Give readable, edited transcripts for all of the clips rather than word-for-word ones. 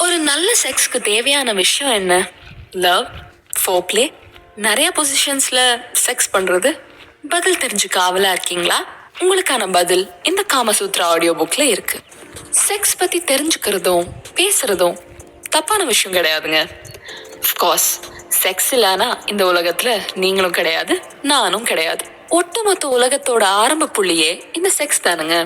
ஒரு நல்ல செக்ஸ்க்கு தேவையான விஷயம் என்ன? லவ், ஃபோர்ப்ளே, நிறைய பொசிஷன்ஸ்ல செக்ஸ் பண்றது. பதில் தெரிஞ்சுக்க ஆவலா இருக்கீங்களா? உங்களுக்கான பதில் இந்த காமசூத்ரா ஆடியோ புக்ல இருக்கு. செக்ஸ் பத்தி தெரிஞ்சுக்கிறதும் பேசுறதும் தப்பான விஷயம் கிடையாதுங்க. அஃப்கோர்ஸ் செக்ஸ் இல்லனா இந்த உலகத்துல நீங்களும் கிடையாது, நானும் கிடையாது. ஒட்டுமொத்த உலகத்தோட ஆரம்ப புள்ளியே இந்த செக்ஸ் தானுங்க.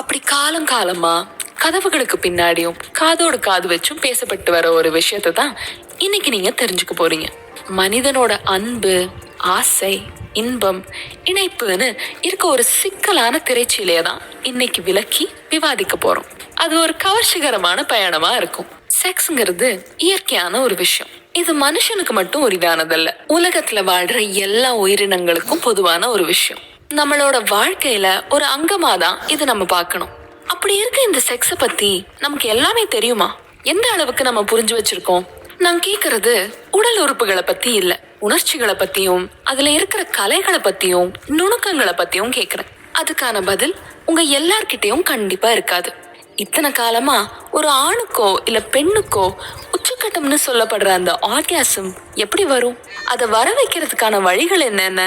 அப்படி காலம் காலமா கதவுகளுக்கு பின்னாடியும் காதோடு காது வச்சும் பேசப்பட்டு வர ஒரு விஷயத்தை தான் இன்னைக்கு நீங்க தெரிஞ்சுக்க போறீங்க. மனிதனோட அன்பு, ஆசை, இன்பம், இணைப்புன்னு இருக்க ஒரு சிக்கலான திரைச்சீலையை தான் இன்னைக்கு விளக்கி விவாதிக்க போறோம். அது ஒரு கவர்ச்சிகரமான பயணமா இருக்கும். செக்ஸ்ங்கிறது இயற்கையான ஒரு விஷயம். இது மனுஷனுக்கு மட்டும் உரிதானதல்ல, உலகத்துல வாழ்ற எல்லா உயிரினங்களுக்கும் பொதுவான ஒரு விஷயம். நம்மளோட வாழ்க்கையில ஒரு அங்கமா தான் இது நம்ம பார்க்கணும். அப்படி இருக்க இந்த செக்ஸ பத்தி நமக்கு எல்லாமே தெரியுமா? எந்த அளவுக்கு நம்ம புரிஞ்சு வச்சிருக்கோம்? நான் கேக்குறது உடல் உறுப்புகளை பத்தி இல்ல, உணர்ச்சிகளை பத்தியும் அதுல இருக்கிற கலைகளை பத்தியும் நுணுக்கங்களை பத்தியும் கேக்குறேன். அதுக்கான பதில் உங்க எல்லார்கிட்டயும் கண்டிப்பா இருக்காது. இத்தனை காலமா ஒரு ஆணுக்கோ இல்ல பெண்ணுக்கோ உச்சக்கட்டம்னு சொல்லப்படுற அந்த ஆர்காசம் எப்படி வரும்? அதை வர வைக்கிறதுக்கான வழிகள் என்னென்ன?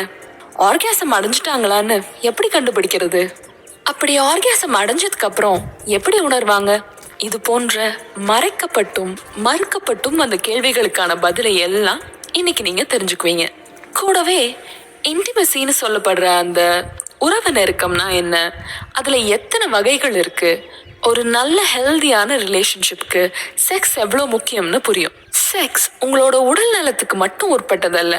ஆர்காசம் அடைஞ்சிட்டாங்களான்னு எப்படி கண்டுபிடிக்கிறது? அப்படி ஆர்காசம் அடைஞ்சதுக்கு அப்புறம் எப்படி உணர்வாங்க? இது போன்ற மறைக்கப்பட்டும் மறுக்கப்பட்டும் அந்த கேள்விகளுக்கான பதிலை எல்லாம் இன்னைக்கு நீங்க தெரிஞ்சுக்குவீங்க. கூடவே இன்டிமசின்னு சொல்லப்படுற அந்த உறவு நெருக்கம்னா என்ன, அதுல எத்தனை வகைகள் இருக்கு, ஒரு நல்ல ஹெல்தியான ரிலேஷன்ஷிப்க்கு செக்ஸ் எவ்வளவு முக்கியம்னு புரியும். செக்ஸ் உங்களோட உடல் நலத்துக்கு மட்டும் உட்பட்டதல்ல,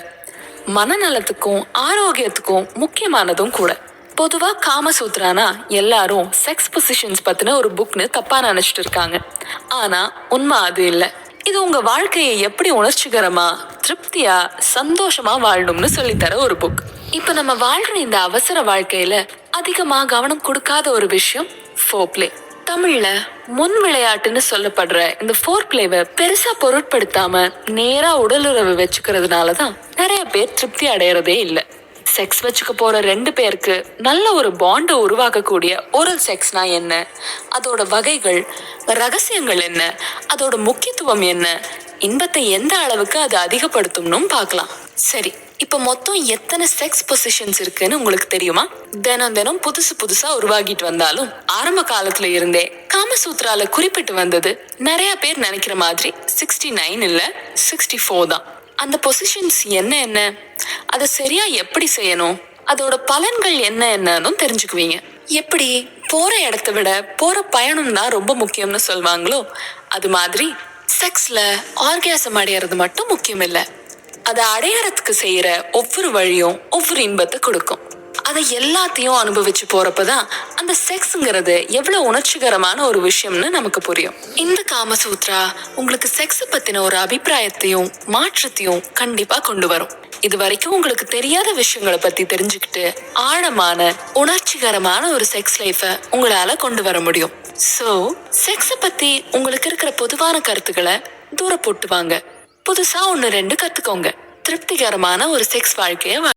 மனநலத்துக்கும் ஆரோக்கியத்துக்கும் முக்கியமானதும் கூட. பொதுவா காமசூத்ரானா எல்லாரும் செக்ஸ் பொசிஷன்ஸ் பத்தின ஒரு புக்னு தப்பா நினைச்சிட்டு இருக்காங்க. ஆனா உண்மை அது இல்ல. இது உங்க வாழ்க்கையை எப்படி உணர்ச்சிகரமா, திருப்தியா, சந்தோஷமா வாழணும்னு சொல்லித்தர ஒரு புக். இப்ப நம்ம வாழ்ற இந்த அவசர வாழ்க்கையில அதிகமா கவனம் கொடுக்காத ஒரு விஷயம் ஃபோர்ப்ளே. தமிழ்ல முன் விளையாட்டுன்னு சொல்லப்படுற இந்த ஃபோர்ப்ளேவை பெருசா பொருட்படுத்தாம நேரா உடலுறவு வச்சுக்கிறதுனாலதான் நிறைய பேர் திருப்தி அடையறதே இல்ல. செக்ஸ் வச்சுக்க போற ரெண்டு பேருக்கு நல்ல ஒரு பாண்டை உருவாக்கக்கூடிய ஓரல் செக்ஸ்னா என்ன, அதோட வகைகள், ரகசியங்கள் என்ன, அதோட முக்கியத்துவம் என்ன, இன்பத்தை எந்த அளவுக்கு அது அதிகப்படுத்தும்னு பார்க்கலாம். சரி, இப்ப மொத்தம் எத்தனை செக்ஸ் பொசிஷன்ஸ் இருக்குன்னு உங்களுக்கு தெரியுமா? தினம் தினம் புதுசு புதுசா உருவாகிட்டு வந்தாலும் ஆரம்ப காலத்துல இருந்தே காமசூத்ரால குறிப்பிட்டு வந்தது நிறைய பேர் நினைக்கிற மாதிரி 69 இல்ல 64 தான். அந்த பொசிஷன்ஸ் என்ன என்ன, அதை சரியா எப்படி செய்யணும், அதோட பலன்கள் என்ன என்னன்னு தெரிஞ்சுக்குவீங்க. எப்படி போற இடத்தை விட போற பயணம் தான் ரொம்ப முக்கியம்னு சொல்வாங்களோ, அது மாதிரி செக்ஸ்ல ஆர்காசம் அடையிறது மட்டும் முக்கியம் இல்ல, அதை அடையறதுக்கு செய்யற ஒவ்வொரு வழியும் ஒவ்வொரு இன்பத்தை கொடுக்கும். அதை எல்லாத்தையும் அனுபவிச்சு போறப்பதான் அந்த செக்ஸ்ங்கிறது எவ்வளவு உணர்ச்சிகரமான ஒரு விஷயம்னு நமக்கு புரியும். இந்த காமசூத்ரா உங்களுக்கு செக்ஸ் பத்தின ஒரு அபிப்பிராயத்தையும் மாற்றத்தையும் கண்டிப்பா கொண்டு வரும். இது வரைக்கும் உங்களுக்கு தெரியாத விஷயங்களை பத்தி தெரிஞ்சுக்கிட்டு ஆழமான உணர்ச்சிகரமான ஒரு செக்ஸ் லைஃப உங்களால கொண்டு வர முடியும். சோ செக்ஸ பத்தி உங்களுக்கு இருக்கிற பொதுவான கருத்துக்களை தூர போட்டு வாங்க. புதுசா 1-2 கத்துக்கோங்க. திருப்திகரமான ஒரு செக்ஸ் வாழ்க்கைய